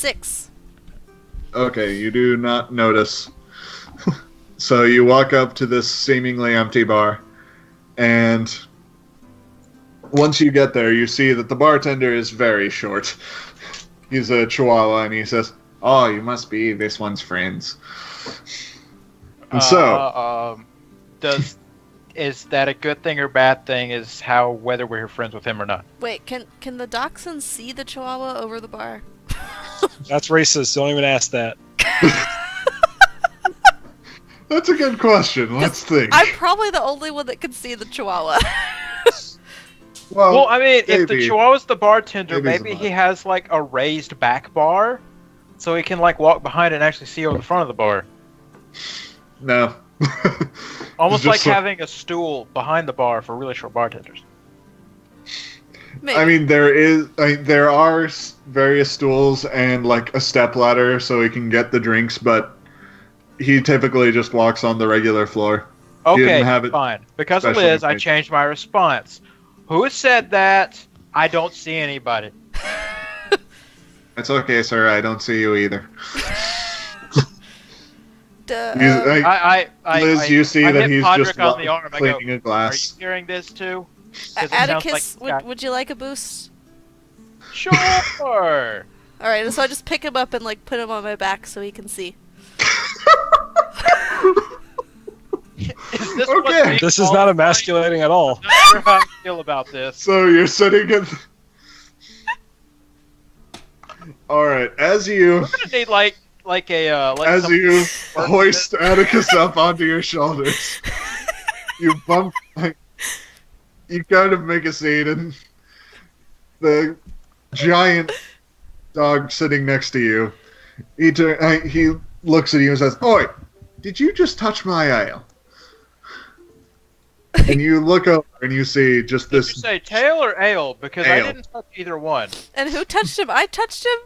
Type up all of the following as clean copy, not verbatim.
6. Okay, you do not notice. So you walk up to this seemingly empty bar, and once you get there, you see that the bartender is very short. He's a chihuahua, and he says, "Oh, you must be this one's friends." And Is that a good thing or bad thing? Is how whether we're friends with him or not? Wait, can the dachshund see the chihuahua over the bar? That's racist. Don't even ask that. That's a good question. Let's think. I'm probably the only one that can see the chihuahua. Well, I mean, if the maybe. Chihuahua's the bartender, Maybe he's maybe a he has like a raised back bar, so he can like walk behind and actually see over the front of the bar. No. Almost like Just having a stool behind the bar for really short bartenders. Maybe. I mean, there are various stools and like a stepladder so he can get the drinks, but he typically just walks on the regular floor. He didn't Okay, have it fine. Because of specially Liz, I made. changed my response. Who said that? I don't see anybody. It's okay, sir. I don't see you either. Duh, Liz, you see I that hit he's Podrick just on the arm. I go, cleaning a are you glass. hearing this too? 'Cause it sounds Atticus, like- would you like a boost? Sure. Alright, so I just pick him up and like put him on my back so he can see. Is this Okay. what's being This is called? not emasculating at all. I'm not sure how I feel about this. So you're sitting at. All right, as you We're gonna need like as some- you hoist Atticus up onto your shoulders, you bump. You kind of make a scene, and the giant dog sitting next to you, he looks at you and says, "Oi, did you just touch my ale?" And you look over and you see just Did you this. say tail or ale? Because I Ale. didn't touch either one. And who touched him? I touched him?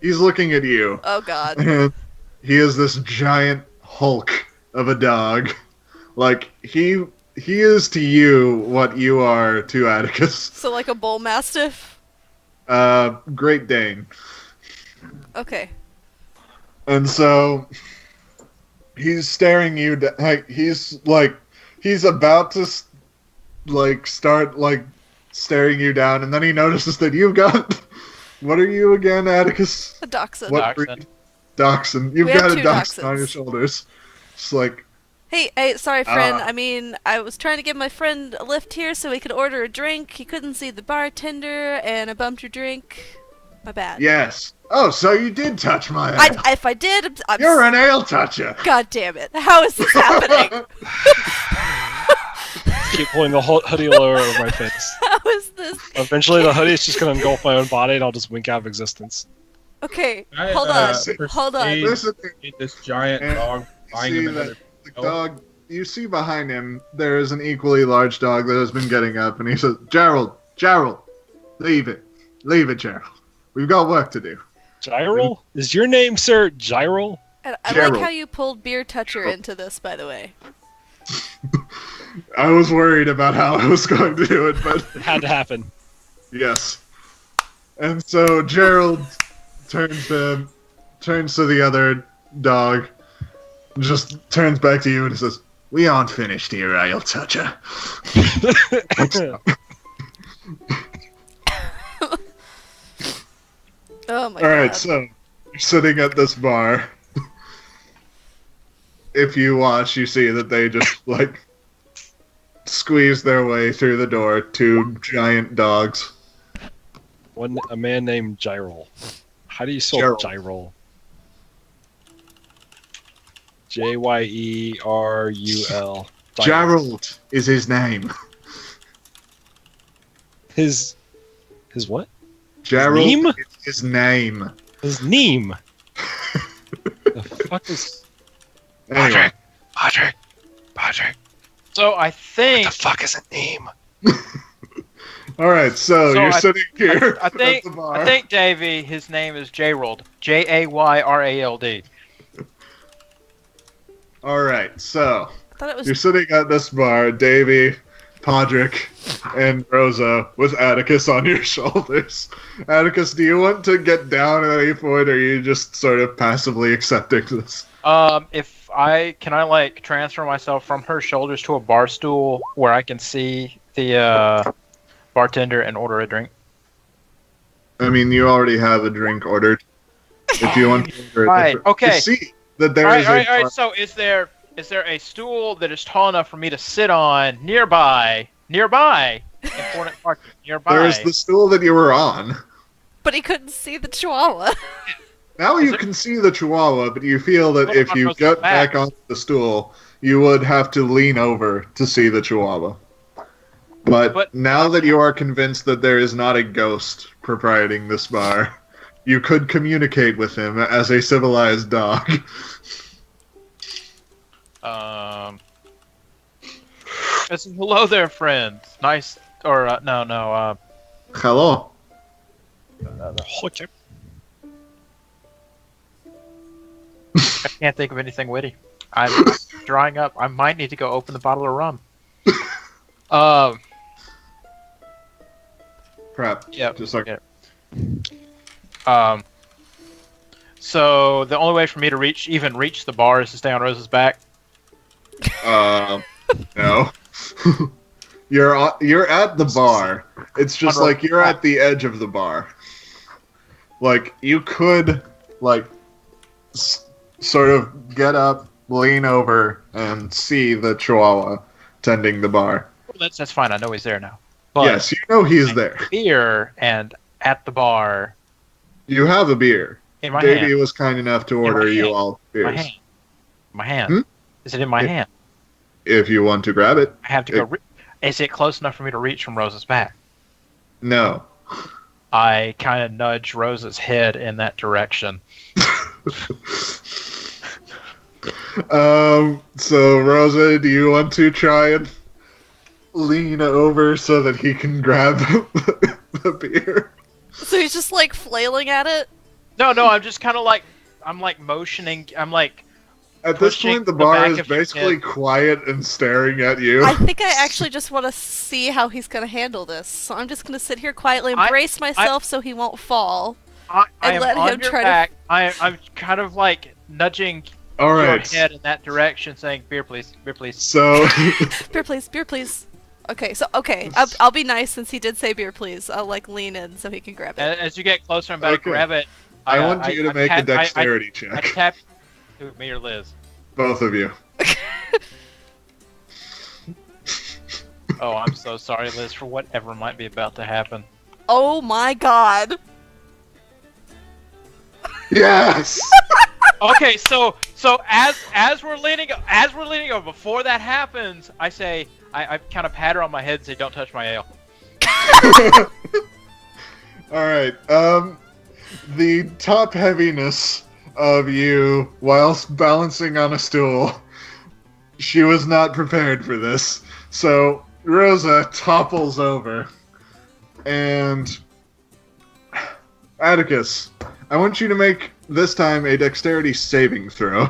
He's looking at you. Oh god. And he is this giant hulk of a dog. Like, he is to you what you are to Atticus. So like a bull mastiff? Great Dane. Okay. And so, he's staring you, he's about to, start, staring you down, and then he notices that you've got, what are you again, Atticus? A dachshund. What Dachshund. breed? Dachshund. You've We have got a two dachshund on your dachshunds. shoulders. Just like, Hey, sorry friend. Ah. I mean, I was trying to give my friend a lift here so he could order a drink. He couldn't see the bartender, and I bumped your drink. My bad. yes. Oh, so you did touch my ale. If I did, I'm You're an ale toucher. God damn it. How is this happening? Keep pulling the hoodie lower over my face. How is this? Eventually, the hoodie is just going to engulf my own body, and I'll just wink out of existence. Okay, I, hold uh, on. Hold on. Listen, This giant And dog you buying see him another. that the dog. You see behind him, there is an equally large dog that has been getting up, and he says, Gerald, leave it, Gerald. We've got work to do." Gyral? Is your name, sir, Gyral? And I like Gerald. how you pulled Beer Toucher into this, by the way. I was worried about how I was going to do it, but It had to happen. yes. And so Gerald turns to the other dog, and just turns back to you and says, "We aren't finished here, ale toucher." Oh my All right, god. so you're sitting at this bar. If you watch, you see that they just squeeze their way through the door. Two giant dogs. A man named Gyral. How do you spell Gerald. Gyral? Jyrul. Gerald is his name. His what? Gerald name? is his name. His name. The fuck is? Anyway, Patrick. So I think fuck is a name? all right. So So you're I- sitting here I think at the bar. I think Davey, his name is Jayrald. Jayrald. All right. So I thought it was you're sitting at this bar. Davey Podrick and Rosa with Atticus on your shoulders. Atticus, do you want to get down at any point, or are you just sort of passively accepting this? If I can, I like transfer myself from her shoulders to a bar stool where I can see the bartender and order a drink. I mean, you already have a drink ordered. If you want to order Right, okay. You see that there Alright, is alright, a alright. So is there a stool that is tall enough for me to sit on nearby? Important part nearby. There is the stool that you were on. But he couldn't see the chihuahua. Now you can see the chihuahua, but you feel that What if about you Rosa's got back? back onto the stool, you would have to lean over to see the chihuahua. But now that you are convinced that there is not a ghost proprieting this bar, you could communicate with him as a civilized dog. I said, hello there, friend. Nice, or no. Hello. Okay. I can't think of anything witty. I'm drying up. I might need to go open the bottle of rum. Crap. Yeah. Just like So the only way for me to reach the bar is to stay on Rose's back. no. You're at the bar. It's just like you're at the edge of the bar. Like you could sort of get up, lean over, and see the chihuahua tending the bar. Well, that's fine. I know he's there now. But Yes, you know he's there. beer and at the bar You have a beer. in my Davey hand. was kind enough to my order you hand. all My beers. hand. My hand. Hmm? Is it in my Yeah. hand? If you want to grab it. I have to go. Is it close enough for me to reach from Rose's back? No. I kind of nudge Rose's head in that direction. So Rosa, do you want to try and lean over so that he can grab the beer? So he's just like flailing at it. No, I'm just kind of like motioning. I'm like At this pushing point, the the bar back is of your basically head. quiet and staring at you. I think I actually just want to see how he's gonna handle this. So I'm just gonna sit here quietly and brace myself so he won't fall. I And am let on him your try to- back. I'm kind of like nudging All your right. head in that direction, saying, "Beer, please, beer, please." So, Beer, please. Beer, please. Okay, I'll be nice since he did say beer, please. I'll like lean in so he can grab it. As you get closer, I'm about Okay. to grab it. I want you to make a dexterity I check. tap. Who, me or Liz? Both of you. Oh, I'm so sorry, Liz, for whatever might be about to happen. Oh my god. Yes. Okay, so as we're leaning over, before that happens, I say I kind of pat her on my head and say, "Don't touch my ale." All right. The top heaviness of you whilst balancing on a stool. She was not prepared for this. So Rosa topples over. And Atticus, I want you to make this time a dexterity saving throw.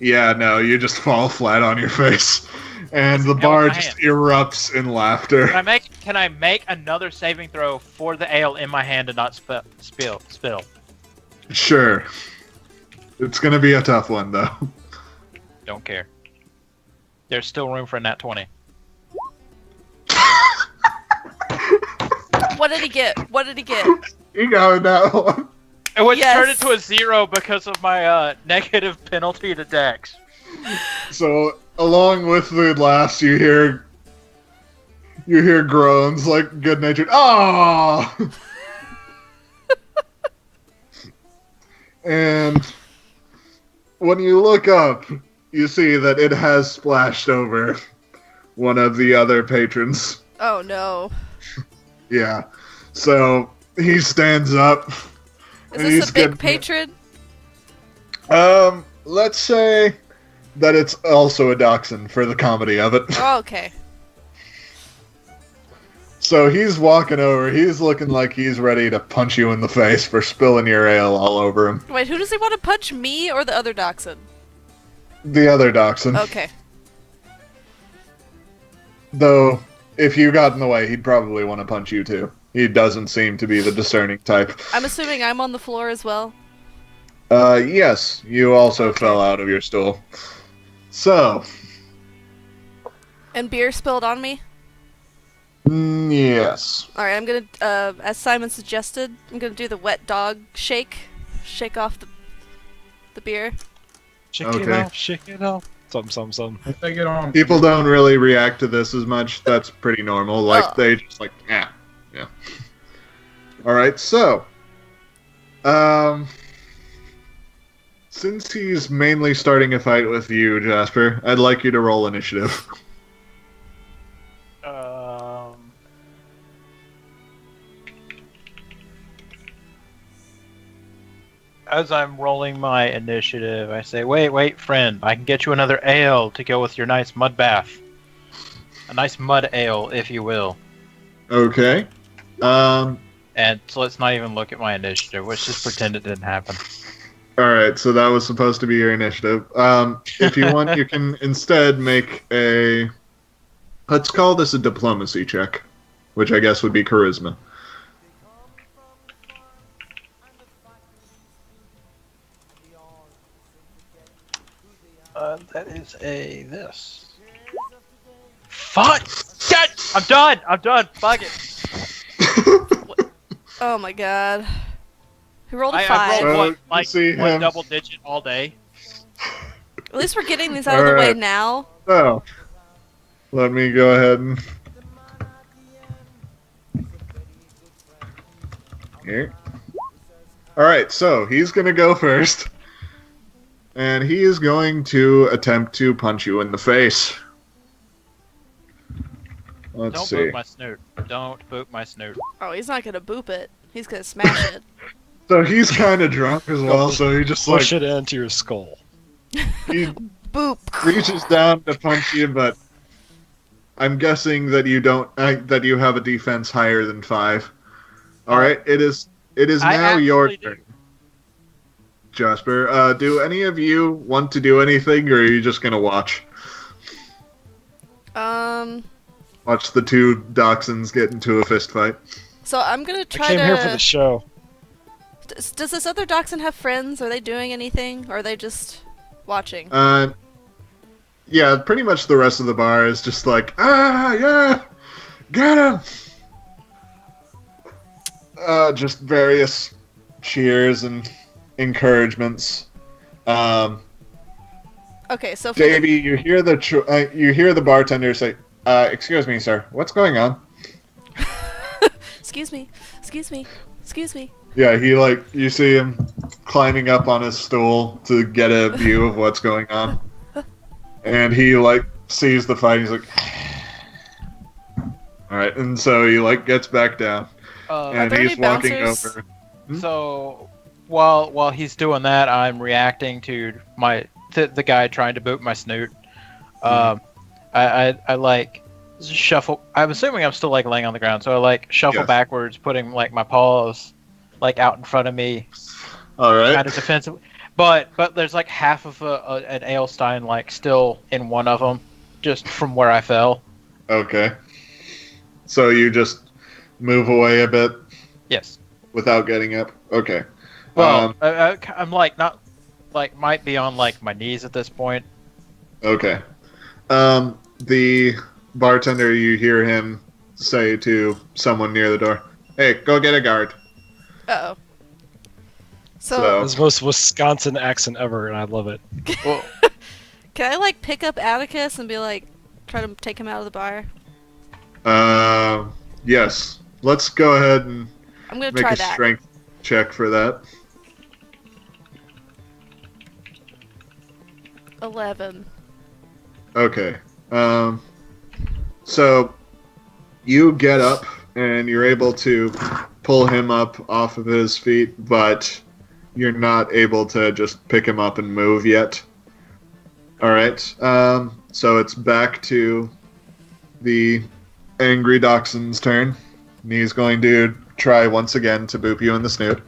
Yeah, no, you just fall flat on your face. And the bar my just hand. erupts in laughter. Can I make another saving throw for the ale in my hand and not spill? Sure. It's gonna be a tough one, though. Don't care. There's still room for a nat 20. What did he get? What did he get? You got that one. It was Yes. turned into a 0 because of my negative penalty to Dex. So, along with the laughs, you hear groans like good-natured. Ah! And when you look up, you see that it has splashed over one of the other patrons. Oh no. Yeah. So he stands up. Is and this he's a big getting- patron? Let's say that it's also a dachshund for the comedy of it. Oh, okay. So he's walking over. He's looking like he's ready to punch you in the face for spilling your ale all over him. Wait, who does he want to punch, me or the other dachshund? The other dachshund. Okay. Though, if you got in the way, he'd probably want to punch you too. He doesn't seem to be the discerning type. I'm assuming I'm on the floor as well. Yes, you also Okay. fell out of your stool. So, And beer spilled on me? yes. Alright, I'm gonna, as Simon suggested, I'm gonna do the wet dog shake. Shake off the beer. Shake it Okay. off, shake it off. Some. Take it on. People don't really react to this as much. That's pretty normal. Like, Oh. they just like, yeah. Alright, so. Since he's mainly starting a fight with you, Jasper, I'd like you to roll initiative. As I'm rolling my initiative, I say, wait, friend, I can get you another ale to go with your nice mud bath. A nice mud ale, if you will. Okay. And so let's not even look at my initiative. Let's just pretend it didn't happen. Alright, so that was supposed to be your initiative. If you want, you can instead make a... Let's call this a diplomacy check, which I guess would be charisma. That is this. Fuck! God! I'm done! Fuck it! Oh my god. He rolled a I 5. rolled You one see him. double digit all day. At least we're getting these out of the way Alright. now. So, let me go ahead and... Here. Alright, so he's gonna go first. And he is going to attempt to punch you in the face. Let's Don't see. boop my snoot. Don't boop my snoot. Oh, he's not gonna boop it. He's gonna smash it. So he's kind of drunk as well, so he just Push like it into your skull. he Boop. reaches down to punch you, but I'm guessing that you don't that you have a defense higher than 5. All right, it is I now your actually do. turn, Jasper. Do any of you want to do anything, or are you just gonna watch? Watch the two dachshunds get into a fist fight. So I'm gonna I try came to... here for the show. Does this other dachshund have friends? Are they doing anything? Or are they just watching? Yeah, pretty much the rest of the bar is just like, yeah, get him! Just various cheers and encouragements. Okay, so... Davey, you hear the bartender say, excuse me, sir, what's going on? Excuse me. Yeah, you see him climbing up on his stool to get a view of what's going on. And he, sees the fight, he's like... Alright, and so he, gets back down. And there he's any walking bouncers? over. So while he's doing that, I'm reacting to the guy trying to boot my snoot. I shuffle. I'm assuming I'm still laying on the ground, so I shuffle Yes. backwards, putting my paws out in front of me, Alright. kind of defensive. But there's half of an ale stein still in one of them, just from where I fell. Okay. So you just move away a bit Yes. without getting up? Okay. Well, I'm not might be on my knees at this point. Okay. The bartender, you hear him say to someone near the door, "Hey, go get a guard." Uh-oh. So- That's the most Wisconsin accent ever, and I love it. Well, Can I pick up Atticus and be try to take him out of the bar? Yes. Let's go ahead and I'm gonna make try a that. strength check for that. 11. Okay. So you get up and you're able to pull him up off of his feet, but you're not able to just pick him up and move yet. All right. So it's back to the angry Dachshund's turn. And he's going to try once again to boop you in the snoot.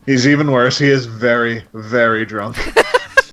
He's even worse. He is very, very drunk.